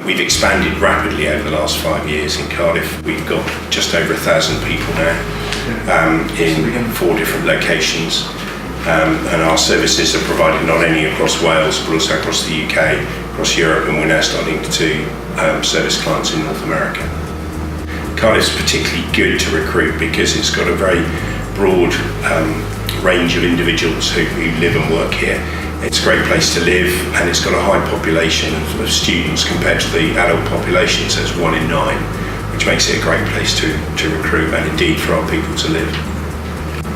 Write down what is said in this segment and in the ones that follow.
We've expanded rapidly over the last 5 years in Cardiff. We've got just over 1,000 people now in 4 different locations. And our services are provided not only across Wales but also across the UK, across Europe, and we're now starting to service clients in North America. Cardiff's particularly good to recruit because it's got a very broad range of individuals who live and work here. It's a great place to live, and it's got a high population of students compared to the adult population, so it's 1 in 9, which makes it a great place to recruit and indeed for our people to live.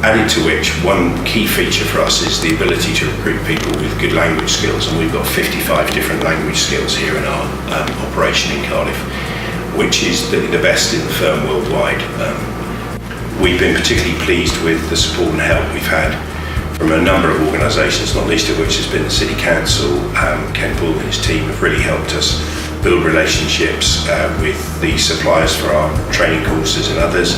Added to which, one key feature for us is the ability to recruit people with good language skills, and we've got 55 different language skills here in our operation in Cardiff, which is the best in the firm worldwide. We've been particularly pleased with the support and help we've had from a number of organisations, not least of which has been the City Council. Ken Bull and his team have really helped us build relationships with the suppliers for our training courses and others,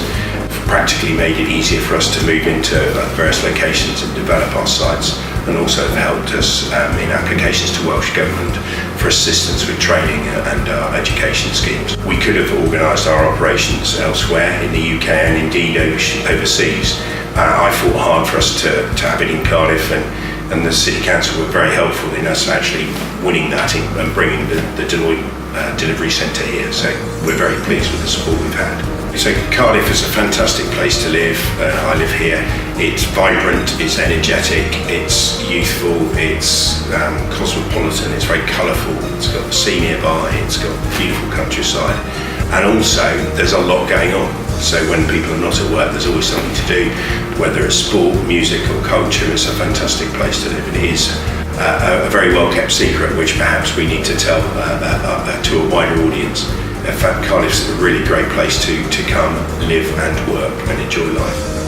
practically made it easier for us to move into various locations and develop our sites, and also helped us in applications to Welsh Government for assistance with training and our education schemes. We could have organised our operations elsewhere in the UK and indeed overseas. I fought hard for us to have it in Cardiff, and the City Council were very helpful in us actually winning that and bringing the Deloitte delivery centre here. So we're very pleased with the support we've had. So Cardiff is a fantastic place to live. I live here. It's vibrant, it's energetic, it's youthful, it's cosmopolitan, it's very colourful, it's got the sea nearby, it's got beautiful countryside, and also there's a lot going on. So when people are not at work, there's always something to do, whether it's sport, music or culture. It's a fantastic place to live. It is a very well kept secret, which perhaps we need to tell to a wider audience. In fact, Cardiff's a really great place to come, live and work and enjoy life.